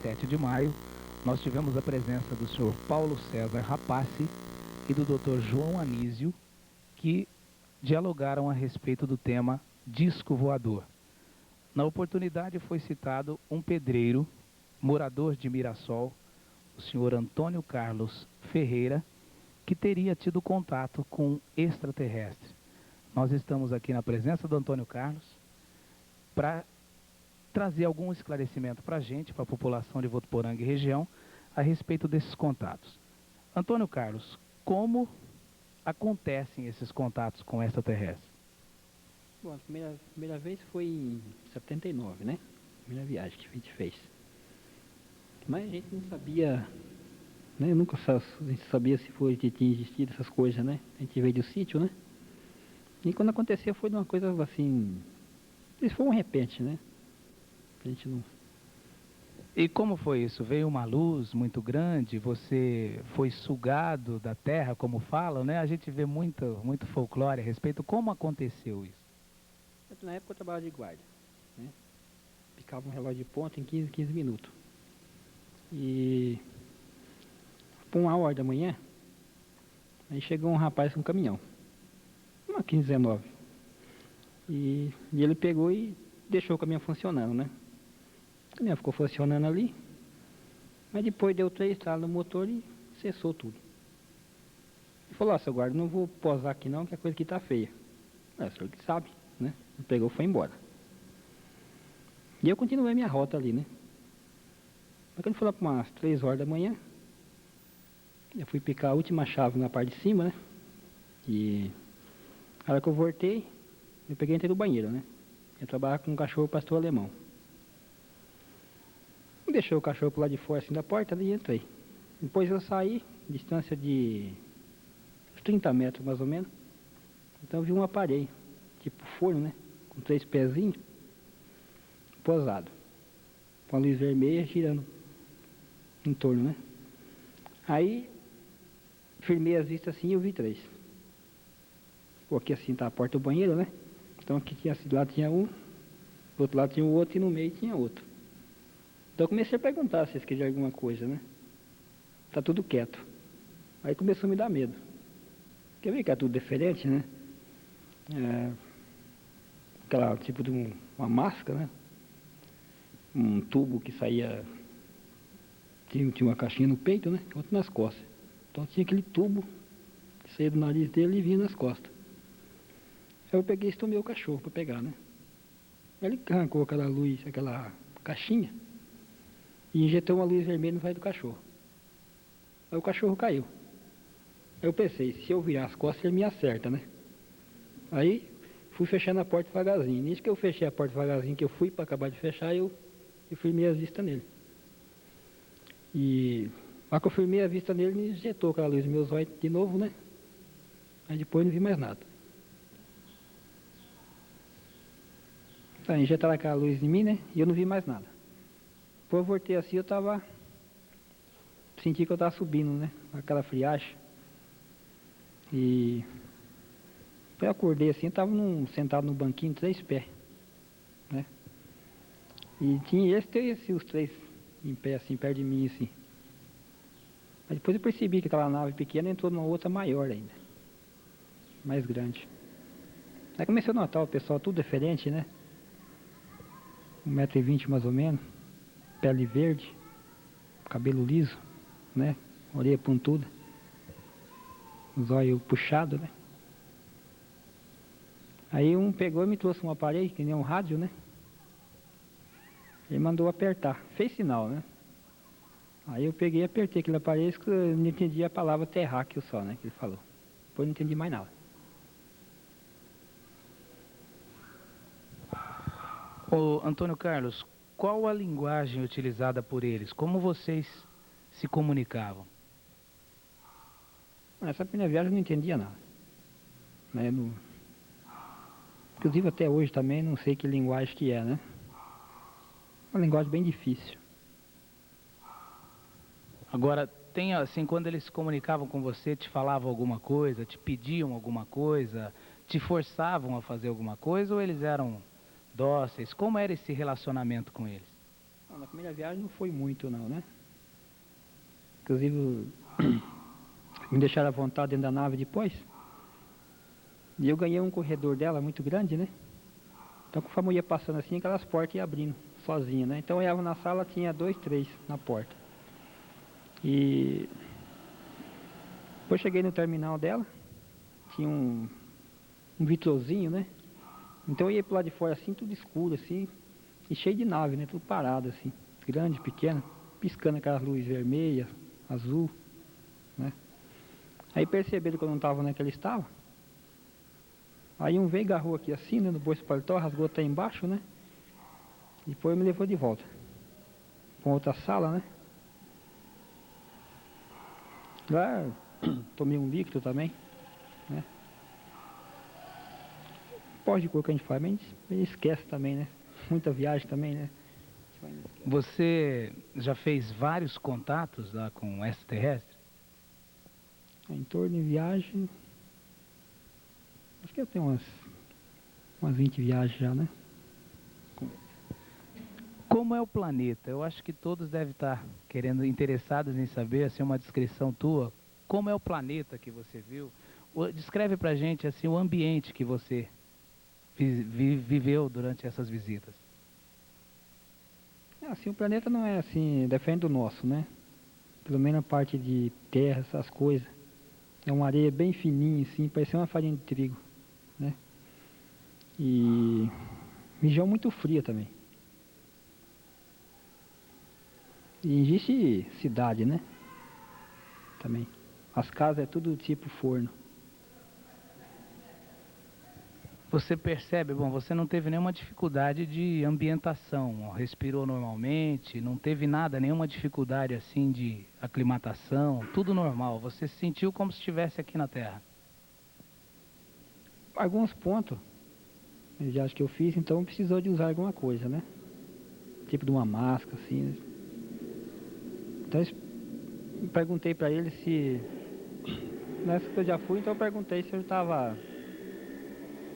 7 de maio, nós tivemos a presença do senhor Paulo César Rapace e do Dr. João Anísio, que dialogaram a respeito do tema disco voador. Na oportunidade foi citado um pedreiro, morador de Mirassol, o senhor Antônio Carlos Ferreira, que teria tido contato com um extraterrestre. Nós estamos aqui na presença do Antônio Carlos para trazer algum esclarecimento para a gente, para a população de Votuporanga e região, a respeito desses contatos. Antônio Carlos, como acontecem esses contatos com extraterrestres? Bom, a primeira vez foi em 79, né? Primeira viagem que a gente fez. Mas a gente não sabia, né? Eu nunca a gente sabia se foi que tinha existido essas coisas, né? A gente veio do sítio, né? E quando aconteceu foi de uma coisa assim... Isso foi um repente, né? A gente não... E como foi isso? Veio uma luz muito grande, você foi sugado da terra, como falam, né? A gente vê muito folclore a respeito. Como aconteceu isso? Na época eu trabalhava de guarda, né? Ficava um relógio de ponta em 15 minutos. E... por 1h da manhã, aí chegou um rapaz com um caminhão. Uma 15:19. E ele pegou e deixou o caminhão funcionando, né? O caminhão ficou funcionando ali, mas depois deu 3 estalos no motor e cessou tudo. Ele falou: seu guarda, não vou posar aqui não, que a coisa aqui tá feia. É o senhor que sabe, né? Ele pegou e foi embora. E eu continuei minha rota ali, né? Mas quando foi lá para umas 3h da manhã, eu fui picar a última chave na parte de cima, né? E na hora que eu voltei, eu peguei e entrei no banheiro, né? Eu trabalhava com um cachorro pastor alemão. Deixei o cachorro pro lado de fora assim da porta e entrei. Depois eu saí, distância de 30 metros mais ou menos. Então eu vi um aparelho, tipo forno, né? Com 3 pezinhos, posado. Com a luz vermelha girando em torno, né? Aí, firmei as vistas assim e eu vi 3. Pô, aqui assim tá a porta do banheiro, né? Então aqui tinha, do lado tinha um, do outro lado tinha o outro e no meio tinha outro. Então eu comecei a perguntar se eles queriam alguma coisa, né? Tá tudo quieto. Aí começou a me dar medo. Porque eu vi que é tudo diferente, né? Aquela tipo de uma máscara, né? Um tubo que saía... Tinha uma caixinha no peito, né? Outro nas costas. Então tinha aquele tubo que saía do nariz dele e vinha nas costas. Aí eu peguei e estomei o cachorro para pegar, né? Aí ele arrancou aquela luz, aquela caixinha e injetou uma luz vermelha no vai do cachorro. Aí o cachorro caiu. Aí eu pensei, se eu virar as costas ele me acerta, né? Aí fui fechando a porta devagarzinho. Nisso que eu fechei a porta devagarzinho, que eu fui para acabar de fechar, eu firmei as vistas nele. E lá que eu firmei a vista nele, me injetou aquela luz nos meus olhos de novo, né? Aí depois não vi mais nada. Tá, injetaram aquela luz em mim, né? E eu não vi mais nada. Depois eu voltei assim, eu tava... Senti que eu tava subindo, né? Aquela friagem. E... eu acordei assim, tava sentado no banquinho, 3 pés, né? E tinha os 3 em pé, assim, perto de mim, assim. Mas depois eu percebi que aquela nave pequena entrou numa outra maior ainda. Mais grande. Aí comecei a notar o pessoal tudo diferente, né? 1,20 m mais ou menos. Pele verde. Cabelo liso, né? Orelha pontuda. Os olhos puxados, né? Aí um pegou e me trouxe um aparelho, que nem um rádio, né? Ele mandou apertar. Fez sinal, né? Aí eu peguei e apertei aquele aparelho, que eu não entendi a palavra terráqueo só, né? Que ele falou. Depois não entendi mais nada. Ô, Antônio Carlos, qual a linguagem utilizada por eles? Como vocês se comunicavam? Nessa primeira viagem eu não entendia nada. Né? Inclusive até hoje também não sei que linguagem que é, né? Uma linguagem bem difícil. Agora, tem assim, quando eles se comunicavam com você, te falavam alguma coisa, te pediam alguma coisa, te forçavam a fazer alguma coisa, ou eles eram dóceis? Como era esse relacionamento com eles? Não, na primeira viagem não foi muito não, né? Inclusive, me deixaram à vontade dentro da nave depois. E eu ganhei um corredor dela muito grande, né? Então, conforme eu ia passando assim, aquelas portas iam abrindo sozinha, né? Então, eu ia na sala, tinha 2, 3 na porta. E depois cheguei no terminal dela, tinha um vitrozinho, né? Então, eu ia pro lado de fora assim, tudo escuro assim, e cheio de nave, né? Tudo parado assim, grande, pequena, piscando aquelas luzes vermelhas, azul, né? Aí perceberam que eu não estava onde é que ele estava. Aí um veio, agarrou aqui assim, né, no bolso do paletó, rasgou até embaixo, né? E depois me levou de volta para outra sala, né? Lá tomei um líquido também, né? Pós de cor que a gente faz, mas a gente esquece também, né? Muita viagem também, né? Você já fez vários contatos lá com extraterrestre? Em torno de viagem, acho que eu tenho umas 20 viagens já, né? Como é o planeta? Eu acho que todos devem estar querendo, interessados em saber, assim, uma descrição tua. Como é o planeta que você viu? Descreve pra gente, assim, o ambiente que você viveu durante essas visitas. Assim, o planeta não é assim, diferente do nosso, né? Pelo menos a parte de terra, essas coisas. É uma areia bem fininha, assim, parece uma farinha de trigo, né? E região muito fria também. E existe cidade, né? Também. As casas é tudo tipo forno. Você percebe, bom, você não teve nenhuma dificuldade de ambientação, respirou normalmente, não teve nada, nenhuma dificuldade assim de aclimatação, tudo normal. Você se sentiu como se estivesse aqui na Terra. Alguns pontos, eu já acho que eu fiz, então precisou de usar alguma coisa, né? Tipo de uma máscara, assim, né? Então eu perguntei pra ele se... Nessa que eu já fui, então eu perguntei se eu estava...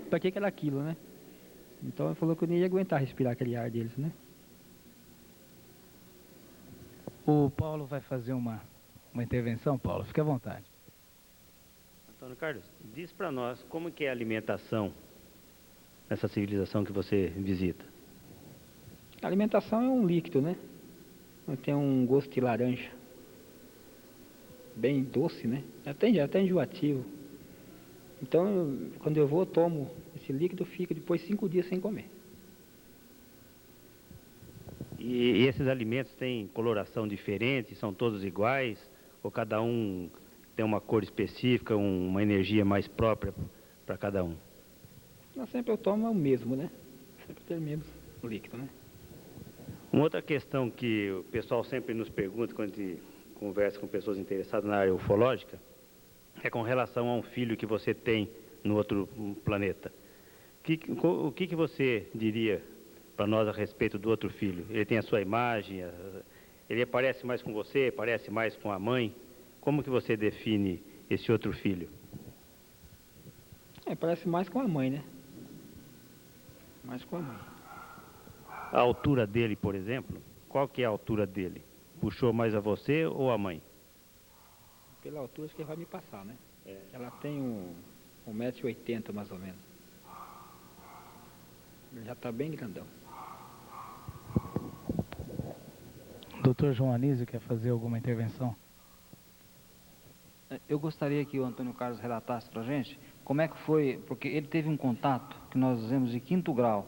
Pra que era aquilo, né? Então ele falou que eu nem ia aguentar respirar aquele ar deles, né? O Paulo vai fazer uma intervenção, Paulo, fique à vontade. Antônio Carlos, diz para nós como que é a alimentação nessa civilização que você visita. A alimentação é um líquido, né? Tem um gosto de laranja. Bem doce, né? Até enjoativo. Então, quando eu vou, eu tomo esse líquido, fico depois 5 dias sem comer. E esses alimentos têm coloração diferente, são todos iguais? Ou cada um tem uma cor específica, uma energia mais própria para cada um? Mas sempre eu tomo o mesmo, né? Sempre tem o mesmo líquido, né? Uma outra questão que o pessoal sempre nos pergunta quando a gente conversa com pessoas interessadas na área ufológica é com relação a um filho que você tem no outro planeta. O que você diria para nós a respeito do outro filho? Ele tem a sua imagem, ele parece mais com você, parece mais com a mãe? Como que você define esse outro filho? Parece mais com a mãe, né? Mais com a mãe. A altura dele, por exemplo, qual que é a altura dele? Puxou mais a você ou a mãe? Pela altura acho que ele vai me passar, né? Ela tem 1,80 m mais ou menos. Ele já está bem grandão. Dr. João Anísio quer fazer alguma intervenção? Eu gostaria que o Antônio Carlos relatasse para a gente como é que foi, porque ele teve um contato que nós dizemos de 5º grau.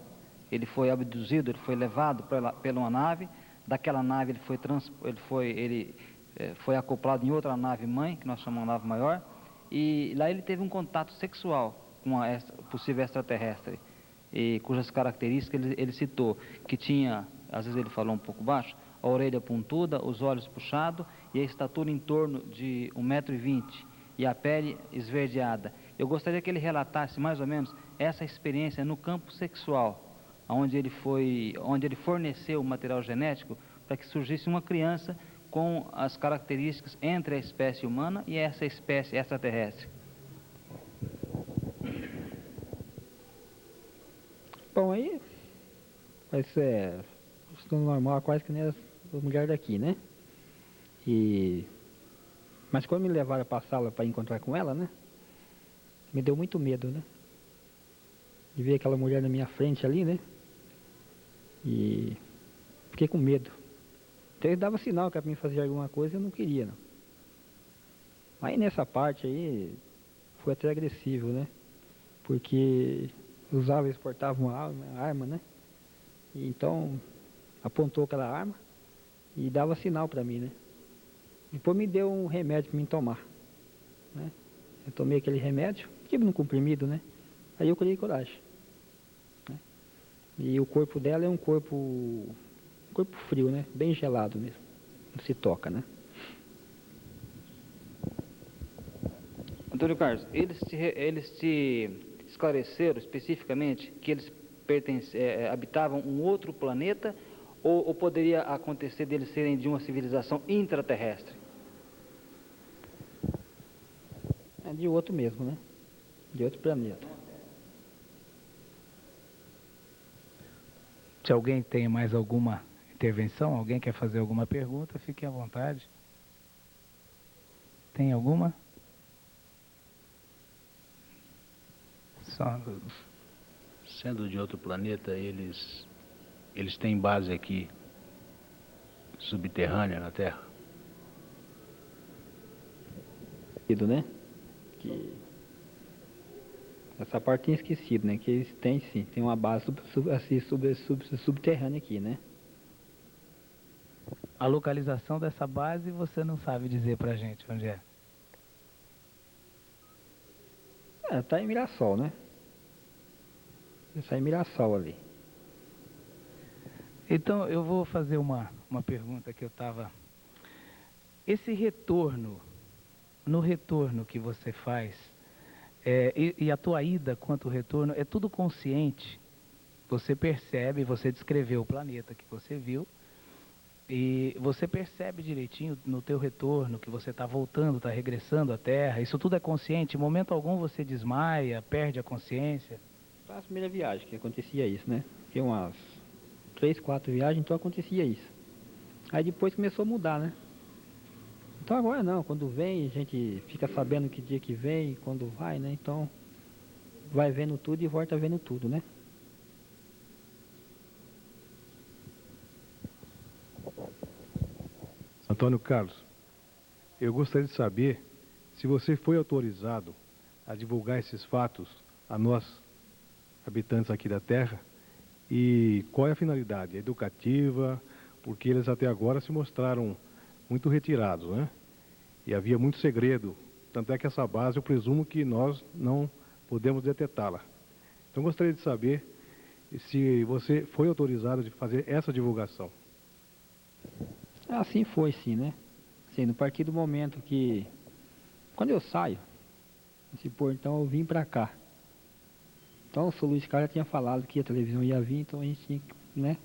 Ele foi abduzido, ele foi levado pela uma nave, daquela nave ele foi acoplado em outra nave mãe, que nós chamamos de nave maior, e lá ele teve um contato sexual com uma possível extraterrestre, e cujas características ele citou, que tinha, às vezes ele falou um pouco baixo, a orelha pontuda, os olhos puxados e a estatura em torno de 1,20 m e a pele esverdeada. Eu gostaria que ele relatasse mais ou menos essa experiência no campo sexual, onde ele forneceu o material genético para que surgisse uma criança com as características entre a espécie humana e essa espécie extraterrestre. Bom, aí funcionando normal, quase que nem as mulheres daqui, né? Mas quando me levaram para a sala para encontrar com ela, né? Me deu muito medo, né? De ver aquela mulher na minha frente ali, né? E fiquei com medo. Então ele dava sinal que era para mim fazer alguma coisa, eu não queria, não. Aí nessa parte aí, foi até agressivo, né? Porque usava e exportava uma arma, né? E então, apontou aquela arma e dava sinal para mim, né? Depois me deu um remédio para mim tomar, né? Eu tomei aquele remédio, tipo num comprimido, né? Aí eu criei coragem, né? E o corpo dela é um corpo frio, né? Bem gelado mesmo. Não se toca, né? Antônio Carlos, eles te esclareceram especificamente que eles habitavam um outro planeta ou poderia acontecer deles serem de uma civilização intraterrestre? É de outro mesmo, né? De outro planeta. Se alguém tem mais alguma intervenção, alguém quer fazer alguma pergunta, fique à vontade. Tem alguma? Só... Sendo de outro planeta, eles têm base aqui, subterrânea na Terra? Né? Que essa parte tinha esquecido, né? Que eles têm sim, tem uma base subterrânea aqui, né? A localização dessa base você não sabe dizer pra gente onde é? Tá em Mirassol, né? Está em Mirassol ali. Então eu vou fazer uma pergunta que eu estava... Esse retorno, no retorno que você faz, e a tua ida quanto o retorno, é tudo consciente? Você percebe, você descreveu o planeta que você viu, e você percebe direitinho no teu retorno que você está voltando, está regressando à Terra, isso tudo é consciente? Em momento algum você desmaia, perde a consciência? Foi a primeira viagem que acontecia isso, né? Tinha umas 3, 4 viagens, então acontecia isso. Aí depois começou a mudar, né? Então agora não, quando vem a gente fica sabendo que dia que vem, quando vai, né? Então vai vendo tudo e volta vendo tudo, né? Antônio Carlos, eu gostaria de saber se você foi autorizado a divulgar esses fatos a nós, habitantes aqui da Terra, e qual é a finalidade? É educativa? Porque eles até agora se mostraram muito retirados, né? E havia muito segredo, tanto é que essa base eu presumo que nós não podemos detetá-la. Então gostaria de saber se você foi autorizado de fazer essa divulgação. Assim foi, sim, né? Assim, no partir do momento que... Quando eu saio, esse portão, eu vim pra cá. Então o Sr. Luiz Carlos tinha falado que a televisão ia vir, então a gente tinha que, né?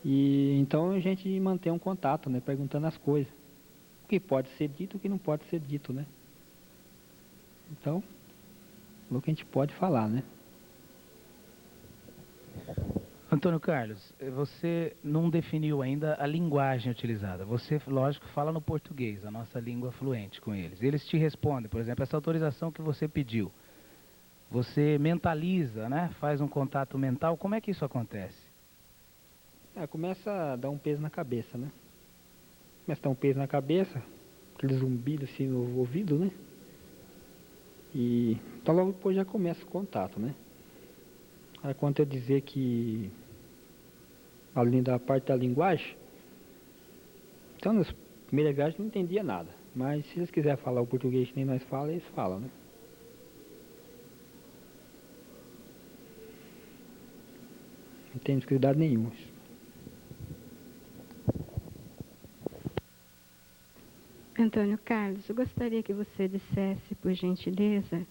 E então a gente mantém um contato, né? Perguntando as coisas. O que pode ser dito, o que não pode ser dito, né? Então, o que a gente pode falar, né? Antônio Carlos, você não definiu ainda a linguagem utilizada. Você, lógico, fala no português, a nossa língua fluente com eles. Eles te respondem, por exemplo, essa autorização que você pediu. Você mentaliza, né? Faz um contato mental. Como é que isso acontece? Começa a dar um peso na cabeça, né? Começa a dar um peso na cabeça, aquele zumbido assim no ouvido, né? E então logo depois já começa o contato, né? Aí quando eu dizer que além da parte da linguagem, então nas primeiras viagens não entendia nada, mas se eles quiserem falar o português que nem nós falamos, eles falam, né? Não tem dificuldade nenhuma. Antônio Carlos, eu gostaria que você dissesse, por gentileza,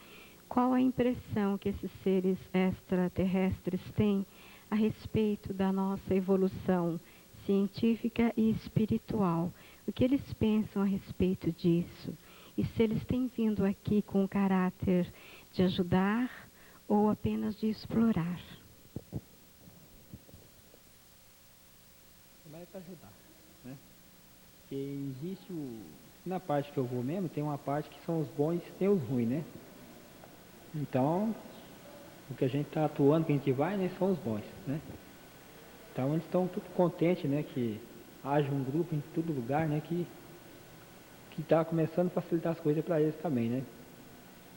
qual a impressão que esses seres extraterrestres têm a respeito da nossa evolução científica e espiritual. O que eles pensam a respeito disso? E se eles têm vindo aqui com o caráter de ajudar ou apenas de explorar? é para ajudar, né? Porque existe na parte que eu vou mesmo, tem uma parte que são os bons e tem os ruins, né? Então, o que a gente está atuando, que a gente vai, né, são os bons, né? Então eles estão tudo contentes, né, que haja um grupo em todo lugar, né, que está começando a facilitar as coisas para eles também, né?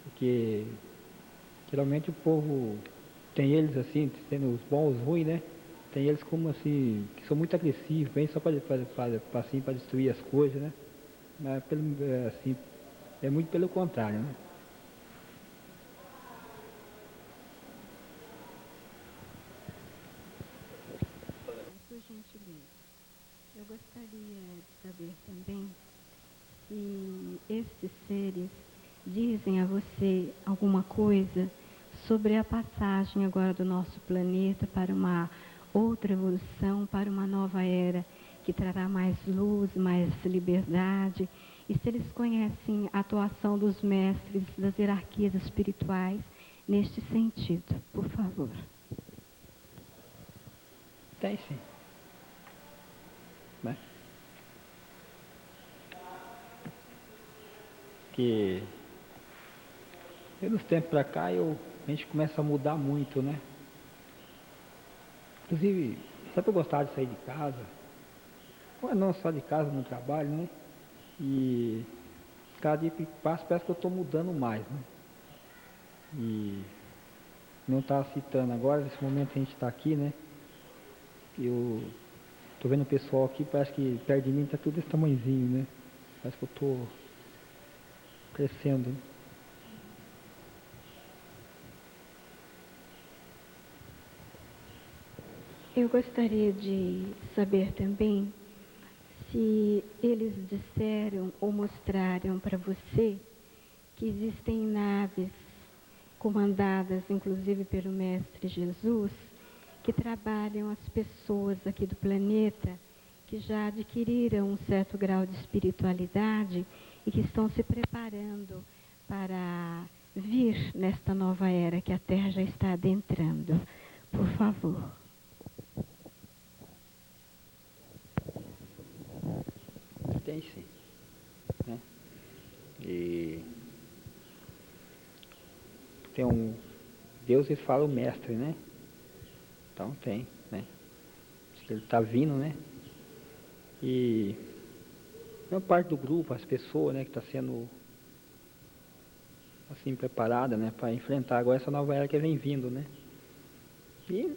Porque geralmente o povo tem eles assim, tendo os bons, os ruins, né? Tem eles como assim, que são muito agressivos, vêm só para assim, para destruir as coisas, né? Mas assim, é muito pelo contrário, né? Por gentileza, eu gostaria de saber também se estes seres dizem a você alguma coisa sobre a passagem agora do nosso planeta para uma outra evolução, para uma nova era que trará mais luz, mais liberdade, e se eles conhecem a atuação dos mestres das hierarquias espirituais neste sentido, por favor. Tem sim. Né? Que pelos tempos para cá a gente começa a mudar muito, né? Inclusive, sempre eu gostava de sair de casa, ou não só de casa, no trabalho, né? E cada dia que passa parece que eu estou mudando mais, né? E não está citando agora, nesse momento que a gente está aqui, né? Eu estou vendo o pessoal aqui, parece que perto de mim está tudo desse tamanhozinho, né? Parece que eu estou crescendo, né? Eu gostaria de saber também se eles disseram ou mostraram para você que existem naves comandadas, inclusive pelo Mestre Jesus, que trabalham as pessoas aqui do planeta que já adquiriram um certo grau de espiritualidade e que estão se preparando para vir nesta nova era que a Terra já está adentrando. Por favor. Tem sim, né? E tem Deus, ele fala o mestre, né? Então tem, né? Diz que ele está vindo, né? E uma parte do grupo, as pessoas, né, que está sendo assim preparada, né, para enfrentar agora essa nova era que vem vindo, né? E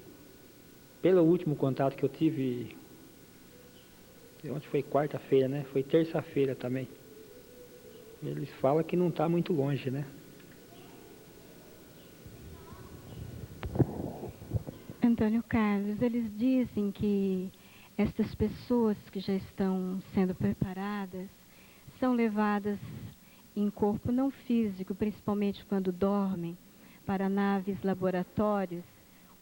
pelo último contato que eu tive, ontem foi quarta-feira, né? Foi terça-feira também. Eles falam que não está muito longe, né? Antônio Carlos, eles dizem que estas pessoas que já estão sendo preparadas são levadas em corpo não físico, principalmente quando dormem, para naves laboratórios,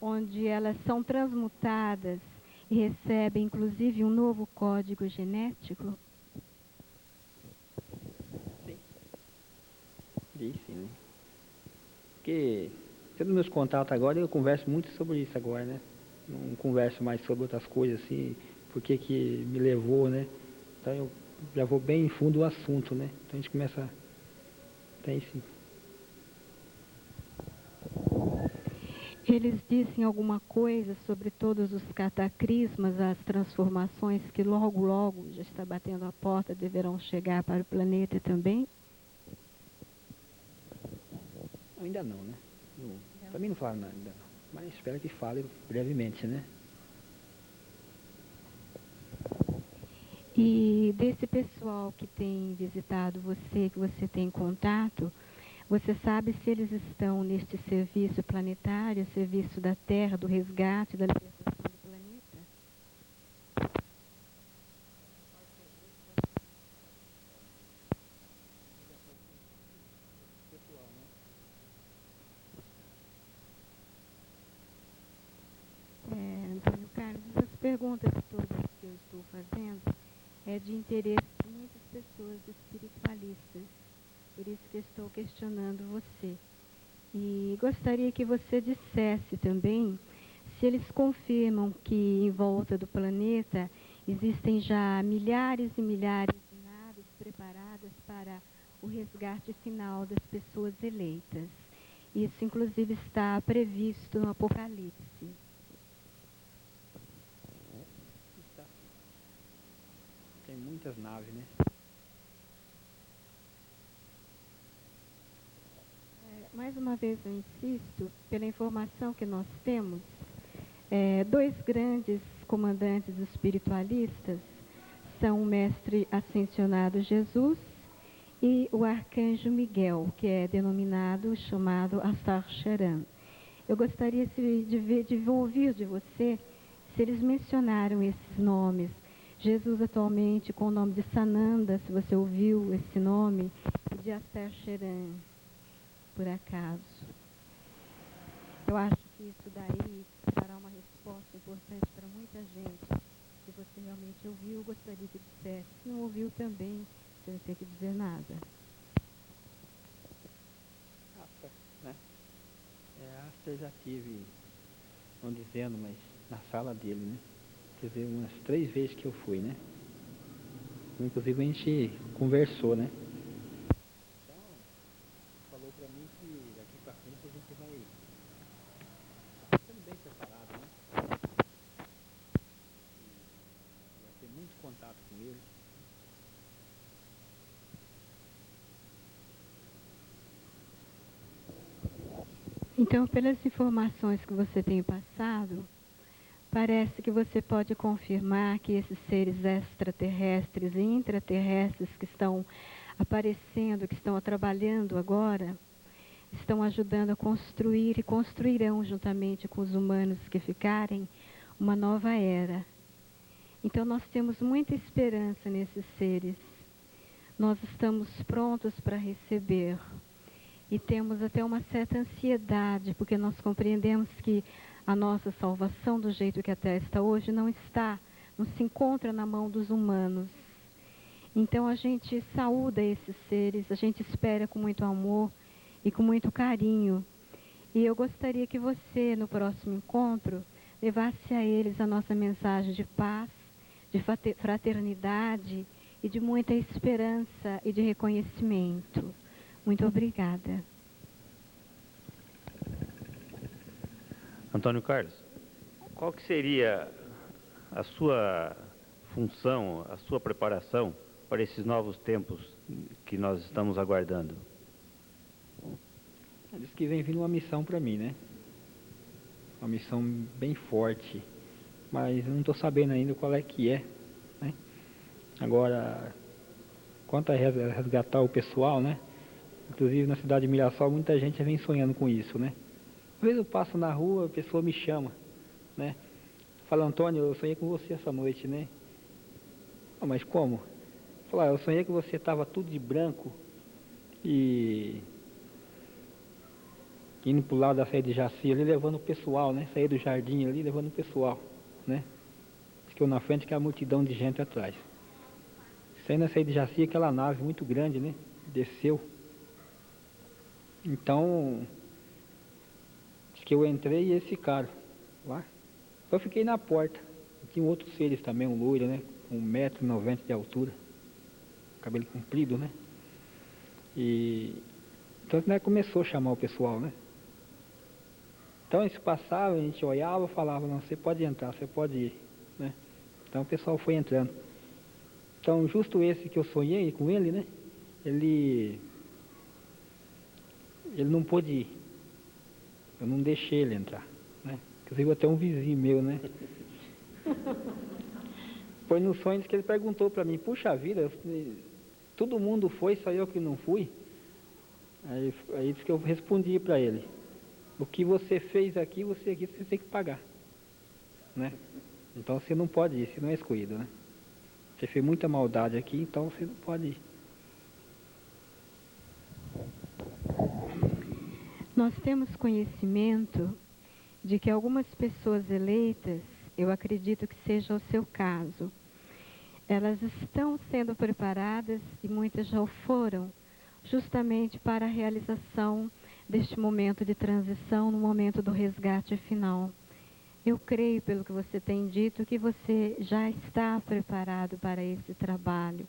onde elas são transmutadas e recebem inclusive um novo código genético? Sim. Sim, né? Porque tendo meus contatos agora, eu converso muito sobre isso agora, né? Não converso mais sobre outras coisas assim, por que me levou, né? Então eu já vou bem em fundo do assunto, né? Então a gente começa. Tem sim. Eles dizem alguma coisa sobre todos os cataclismas, as transformações que logo, logo já está batendo a porta, deverão chegar para o planeta também? Ainda não, né? Também não falaram nada ainda não. Mas espero que fale brevemente, né? E desse pessoal que tem visitado você, que você tem contato, você sabe se eles estão neste serviço planetário, serviço da Terra, do resgate, da libertação do planeta? Antônio Carlos, as perguntas todas que eu estou fazendo é de interesse de muitas pessoas espiritualistas. Por isso que estou questionando você. E gostaria que você dissesse também se eles confirmam que em volta do planeta Existem já milhares e milhares de naves preparadas para o resgate final das pessoas eleitas. Isso, inclusive, está previsto no Apocalipse. Tem muitas naves, né? Mais uma vez eu insisto, pela informação que nós temos, dois grandes comandantes espiritualistas são o mestre ascensionado Jesus e o arcanjo Miguel, que é denominado, chamado Assar Sheran. Eu gostaria de ouvir de você se eles mencionaram esses nomes. Jesus atualmente com o nome de Sananda, se você ouviu esse nome, e de Assar Sheran, por acaso. Eu acho que isso daí dará uma resposta importante para muita gente. Se você realmente ouviu, gostaria que dissesse. Se não ouviu também, você não tem que dizer nada. Né? Eu já tive, não dizendo, mas na sala dele, né? Quer dizer, umas 3 vezes que eu fui, né? Inclusive a gente conversou, né? Então, falou pra mim que daqui pra frente a gente vai sendo bem preparado, né? Vai ter muito contato com ele. Então, pelas informações que você tem passado, parece que você pode confirmar que esses seres extraterrestres e intraterrestres que estão aparecendo, que estão trabalhando agora, estão ajudando a construir e construirão juntamente com os humanos que ficarem uma nova era. Então nós temos muita esperança nesses seres. Nós estamos prontos para receber. E temos até uma certa ansiedade, porque nós compreendemos que a nossa salvação, do jeito que a Terra está hoje, não se encontra na mão dos humanos. Então a gente saúda esses seres, a gente espera com muito amor e com muito carinho. E eu gostaria que você, no próximo encontro, levasse a eles a nossa mensagem de paz, de fraternidade e de muita esperança e de reconhecimento. Muito obrigada. Antônio Carlos, qual que seria a sua função, a sua preparação para esses novos tempos que nós estamos aguardando? Diz que vem vindo uma missão para mim, né? Uma missão bem forte, mas eu não estou sabendo ainda qual é que é, né? Agora, quanto a resgatar o pessoal, né? Inclusive na cidade de Mirassol, muita gente já vem sonhando com isso, né? Às vezes eu passo na rua, a pessoa me chama, né? Fala, Antônio, eu sonhei com você essa noite, né? Ah, mas como? Fala, eu sonhei que você estava tudo de branco e indo pro lado da saída de Jaci ali, levando o pessoal, né? Saí do jardim ali, levando o pessoal, né? Diz que eu na frente, que é a multidão de gente atrás. Saindo na saída de Jaci, aquela nave muito grande, né? Desceu. Então, diz que eu entrei e eles ficaram lá. Eu fiquei na porta. Tinha outros seres também, um loiro, né? 1,90 m de altura. Cabelo comprido, né? E então, né, começou a chamar o pessoal, né? Então eles passavam, a gente olhava e falava, não, você pode entrar, você pode ir, né? Então o pessoal foi entrando. Então justo esse que eu sonhei com ele, né? Ele não pôde ir. Eu não deixei ele entrar, né? Inclusive até um vizinho meu, né? Foi no sonho que ele perguntou para mim, puxa vida, todo mundo foi, só eu que não fui. Aí disse que eu respondi para ele, o que você fez aqui, você tem que pagar, né? Então você não pode ir, você não é escolhido, né? Você fez muita maldade aqui, então você não pode ir. Nós temos conhecimento de que algumas pessoas eleitas, eu acredito que seja o seu caso, elas estão sendo preparadas e muitas já o foram, justamente para a realização deste momento de transição, no momento do resgate final. Eu creio, pelo que você tem dito, que você já está preparado para esse trabalho,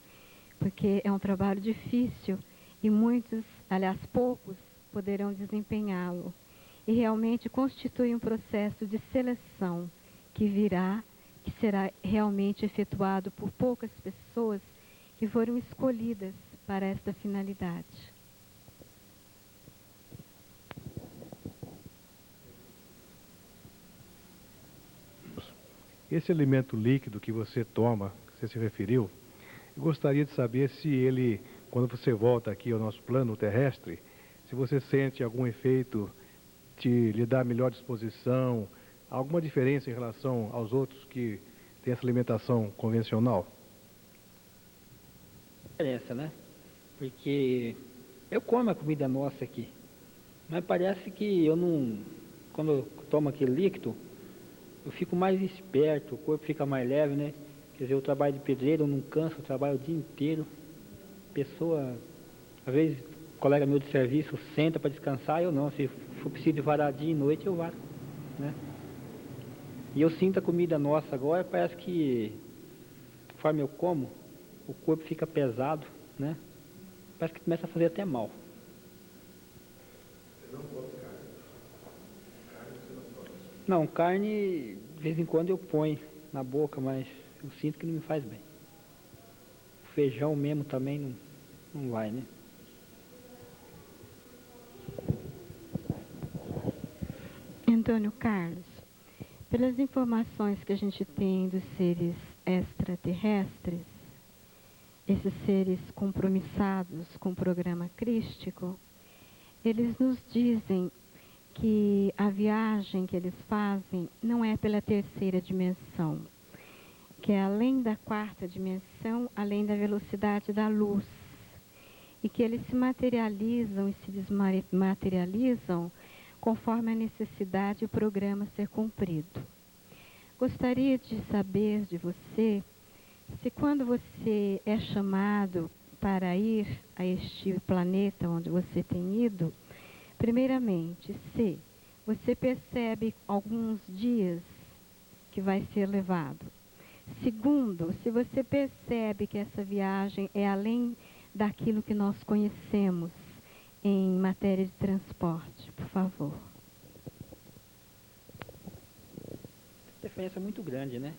porque é um trabalho difícil e muitos, aliás, poucos, poderão desempenhá-lo. E realmente constitui um processo de seleção que virá, que será realmente efetuado por poucas pessoas que foram escolhidas para esta finalidade. Esse alimento líquido que você toma, que você se referiu, eu gostaria de saber se ele, quando você volta aqui ao nosso plano terrestre, se você sente algum efeito, lhe dá melhor disposição, alguma diferença em relação aos outros que têm essa alimentação convencional? Diferença, né? Porque eu como a comida nossa aqui, mas parece que eu não, quando eu tomo aquele líquido, eu fico mais esperto, o corpo fica mais leve, né? Quer dizer, eu trabalho de pedreiro, eu não canso, eu trabalho o dia inteiro. Pessoa, às vezes, colega meu de serviço senta para descansar, eu não. Se for preciso varar dia e noite, eu varo, né? E eu sinto a comida nossa agora, parece que, conforme eu como, o corpo fica pesado, né? Parece que começa a fazer até mal. Você não come carne? Carne você não come? Não, carne, de vez em quando eu ponho na boca, mas eu sinto que não me faz bem. O feijão mesmo também não vai, né? Antônio Carlos, pelas informações que a gente tem dos seres extraterrestres, esses seres compromissados com o programa crístico, eles nos dizem que a viagem que eles fazem não é pela terceira dimensão, que é além da quarta dimensão, além da velocidade da luz, e que eles se materializam e se desmaterializam conforme a necessidade e o programa ser cumprido. Gostaria de saber de você se quando você é chamado para ir a este planeta onde você tem ido, primeiramente, se você percebe alguns dias que vai ser levado. Segundo, se você percebe que essa viagem é além daquilo que nós conhecemos em matéria de transporte, por favor. A diferença é muito grande, né?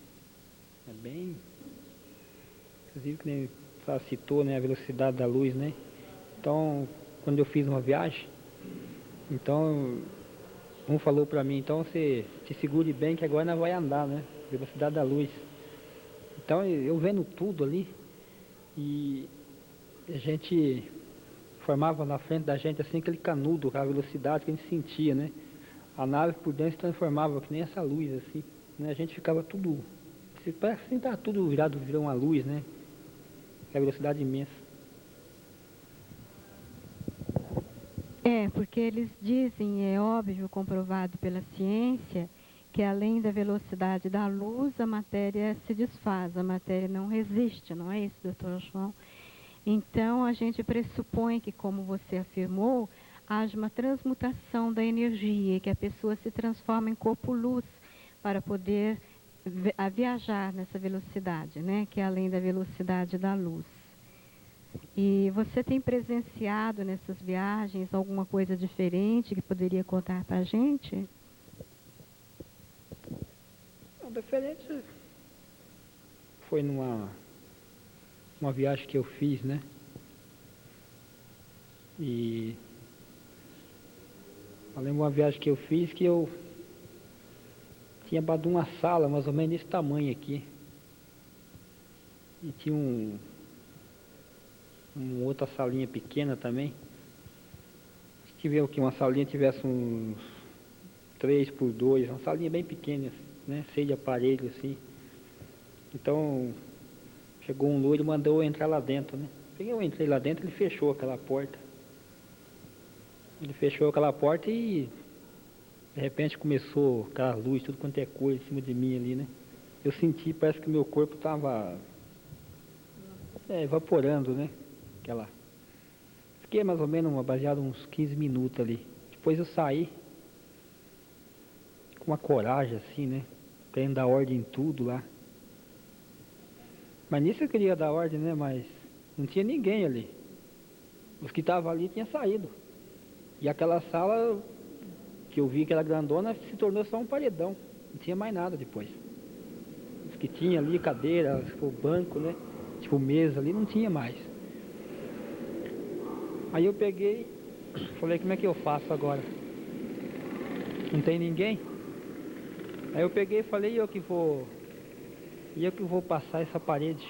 É bem... Inclusive, que nem você citou, né, a velocidade da luz, né? Então, quando eu fiz uma viagem, então, um falou para mim, então você se segure bem que agora nós vai andar, né? Velocidade da luz. Então, eu vendo tudo ali, e a gente formava na frente da gente assim aquele canudo, a velocidade que a gente sentia, né? A nave por dentro se transformava que nem essa luz assim, né? A gente ficava tudo, parece que estava tudo virou uma luz, né? A velocidade imensa. É, porque eles dizem, é óbvio, comprovado pela ciência, que além da velocidade da luz, a matéria se desfaz, a matéria não resiste, não é isso, doutor João? Então, a gente pressupõe que, como você afirmou, haja uma transmutação da energia, que a pessoa se transforma em corpo-luz para poder viajar nessa velocidade, né? Que é além da velocidade da luz. E você tem presenciado nessas viagens alguma coisa diferente que poderia contar para a gente? A diferença foi uma viagem que eu fiz, né? E eu lembro uma viagem que eu fiz que eu tinha batido uma sala mais ou menos desse tamanho aqui. E tinha uma outra salinha pequena também. Se tiver aqui uma salinha, tivesse uns 3x2, uma salinha bem pequena, né? Cheia de aparelho assim. Então, chegou um loiro e mandou eu entrar lá dentro, né? Eu entrei lá dentro, ele fechou aquela porta. Ele fechou aquela porta e de repente começou aquela luz, tudo quanto é cor em cima de mim ali, né? Eu senti, parece que meu corpo estava evaporando, né? Fiquei mais ou menos baseado uns 15 minutos ali. Depois eu saí, com uma coragem assim, né? Querendo dar ordem em tudo lá. Mas nisso eu queria dar ordem, né? Mas não tinha ninguém ali. Os que estavam ali tinham saído. E aquela sala que eu vi que era grandona se tornou só um paredão. Não tinha mais nada depois. Os que tinha ali, cadeira, tipo banco, né? Tipo mesa ali, não tinha mais. Aí eu peguei, falei, como é que eu faço agora? Não tem ninguém? Aí eu peguei e falei, eu que vou passar essa parede,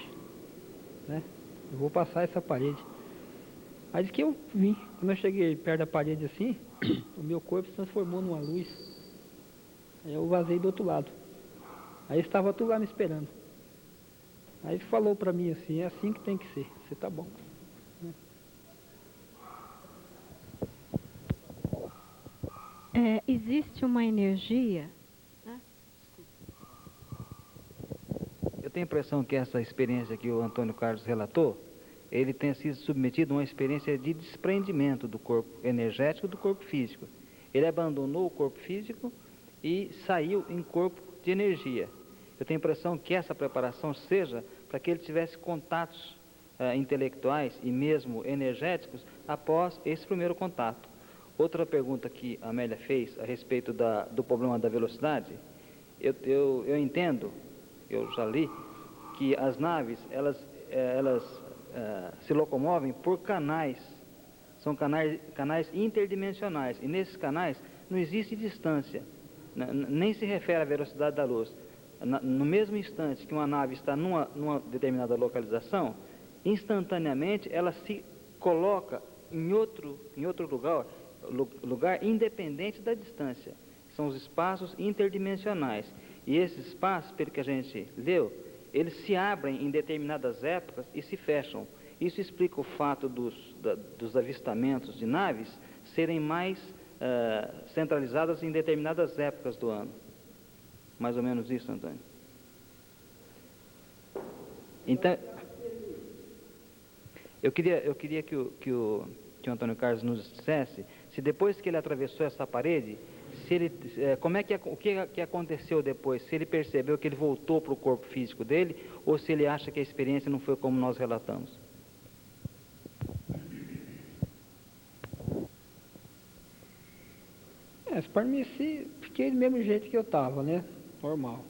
né? Eu vou passar essa parede. Aí disse que eu vim. Quando eu cheguei perto da parede assim, o meu corpo se transformou numa luz. Aí eu vazei do outro lado. Aí estava tudo lá me esperando. Aí ele falou pra mim assim, é assim que tem que ser. Você tá bom. Existe uma energia. Eu tenho a impressão que essa experiência que o Antônio Carlos relatou, ele tenha sido submetido a uma experiência de desprendimento do corpo energético do corpo físico. Ele abandonou o corpo físico e saiu em corpo de energia. Eu tenho a impressão que essa preparação seja para que ele tivesse contatos intelectuais e mesmo energéticos após esse primeiro contato. Outra pergunta que a Amélia fez a respeito do problema da velocidade, eu entendo, eu já li, que as naves, elas se locomovem por canais, são canais interdimensionais, e nesses canais não existe distância, nem se refere à velocidade da luz. No mesmo instante que uma nave está numa determinada localização, instantaneamente ela se coloca em outro lugar independente da distância. São os espaços interdimensionais. E esses espaços, pelo que a gente leu, eles se abrem em determinadas épocas e se fecham. Isso explica o fato dos avistamentos de naves serem mais centralizadas em determinadas épocas do ano. Mais ou menos isso, Antônio. Então, eu queria que o Antônio Carlos nos dissesse se depois que ele atravessou essa parede, o que aconteceu depois, se ele percebeu que ele voltou para o corpo físico dele, ou se ele acha que a experiência não foi como nós relatamos. Para mim, fiquei do mesmo jeito que eu estava, né? Normal.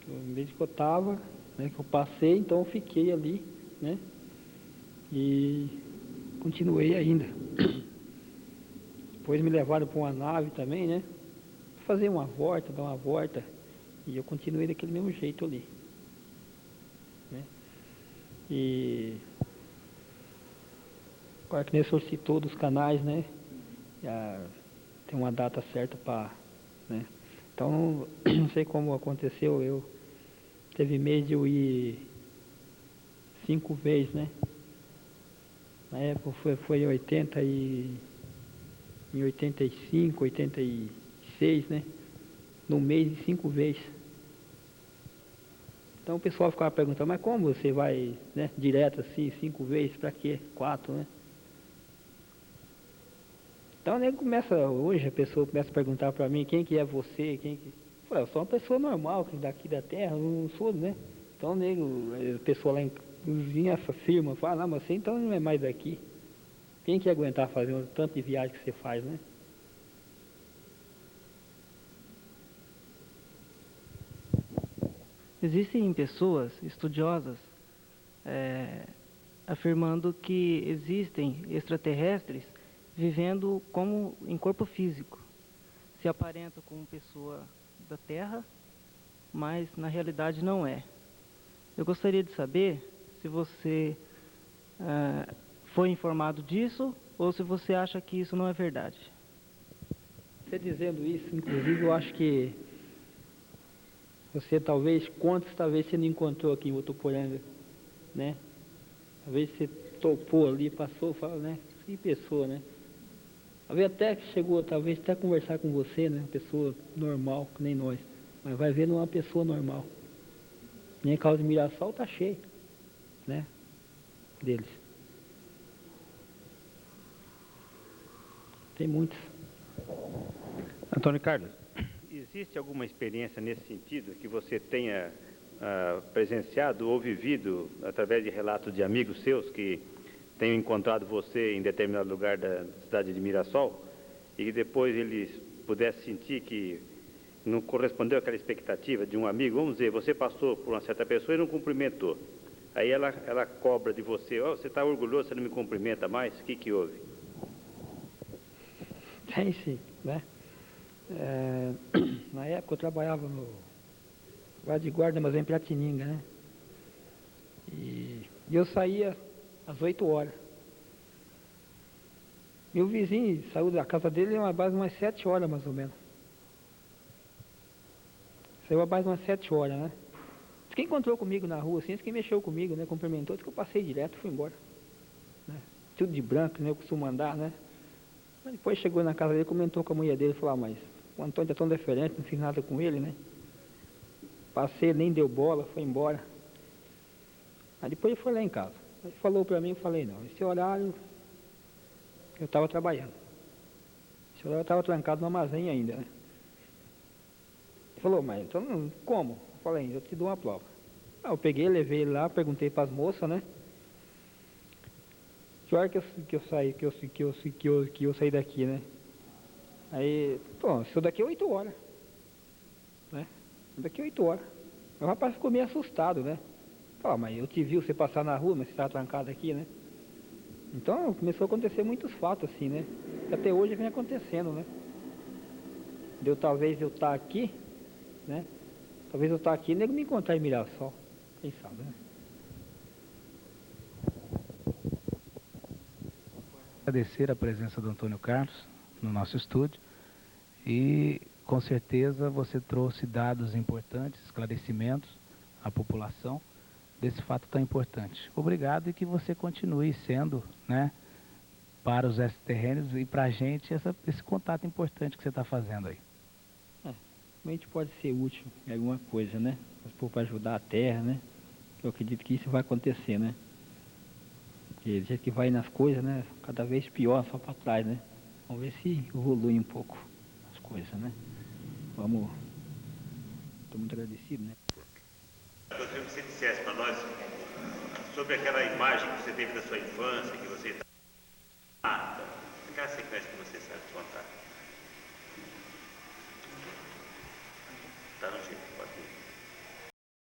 Do jeito que eu estava, né? Que eu passei, então eu fiquei ali, né? E continuei ainda. Depois me levaram para uma nave também, né? Fazer uma volta, dar uma volta. E eu continuei daquele mesmo jeito ali. Né? E agora que nem o senhor citou dos canais, né? Já tem uma data certa para, né? Então, não sei como aconteceu, teve mês de eu ir 5 vezes, né? Na época foi em 85, 86, né? No mês de 5 vezes. Então o pessoal ficava perguntando, mas como você vai, né, direto assim, 5 vezes, para quê? 4, né? Então hoje a pessoa começa a perguntar para mim, quem que é você, eu sou uma pessoa normal, daqui da terra, não sou, né? Então a pessoa lá vinha afirma, fala, não, mas você então não é mais daqui. Quem que ia aguentar fazer um tanto de viagem que você faz, né? Existem pessoas estudiosas afirmando que existem extraterrestres vivendo como em corpo físico. Se aparenta como pessoa da Terra, mas na realidade não é. Eu gostaria de saber se você foi informado disso ou se você acha que isso não é verdade. Você dizendo isso, inclusive, eu acho que você talvez você não encontrou aqui em Votuporanga, né? Talvez você topou ali, passou, fala, né? Que pessoa, né? Talvez até que chegou, talvez até conversar com você, né? Uma pessoa normal, que nem nós. Mas vai ver, não é uma pessoa normal. Nem causa de Mirassol tá cheio, né? Deles. Tem muitos. Antônio Carlos, existe alguma experiência nesse sentido que você tenha presenciado ou vivido através de relatos de amigos seus que tenham encontrado você em determinado lugar da cidade de Mirassol e que depois eles pudessem sentir que não correspondeu àquela expectativa de um amigo? Vamos dizer, você passou por uma certa pessoa e não cumprimentou. Aí ela cobra de você: oh, você está orgulhoso, você não me cumprimenta mais? O que houve? Tem sim, né? Na época eu trabalhava lá de guarda, mas em Piratininga, né? E eu saía às 8 horas. Meu vizinho saiu da casa dele umas 7 horas, mais ou menos. Saiu a base umas 7 horas, né? Quem encontrou comigo na rua, assim, quem mexeu comigo, né? Cumprimentou, que eu passei direto e fui embora. Né? Tudo de branco, né? Eu costumo andar, né? Mas depois chegou na casa dele, comentou com a mulher dele, falou: mas o Antônio é tão diferente, não fiz nada com ele, né? Passei, nem deu bola, foi embora. Aí depois ele foi lá em casa. Ele falou pra mim, eu falei: não, esse horário eu estava trabalhando. Esse horário eu estava trancado no armazém ainda, né? Ele falou: mas então como? Eu falei: eu te dou uma prova. Eu peguei, levei ele lá, perguntei para as moças, né? Que hora que eu saí daqui, né? Aí, pô, isso daqui é 8 horas. Né? Daqui é 8 horas. O rapaz ficou meio assustado, né? Pô, mas eu te vi você passar na rua, mas você estava trancado aqui, né? Então começou a acontecer muitos fatos assim, né? Que até hoje vem acontecendo, né? Talvez eu estar aqui, né? Talvez eu estar aqui e nego me encontrar em Mirassol. Quem sabe, né? Agradecer a presença do Antônio Carlos no nosso estúdio e com certeza você trouxe dados importantes, esclarecimentos à população desse fato tão importante. Obrigado e que você continue sendo, né, para os extraterrênios e para a gente esse contato importante que você está fazendo aí. Realmente pode ser útil em alguma coisa, né? Para ajudar a Terra, né? Eu acredito que isso vai acontecer, né? Porque do jeito que vai nas coisas, né? Cada vez pior, só para trás, né? Vamos ver se evolui um pouco as coisas, né? Vamos. Estou muito agradecido, né? Eu gostaria que você dissesse para nós sobre aquela imagem que você teve da sua infância, que você está... aquela sequência que você sabe contar. Tá no jeito.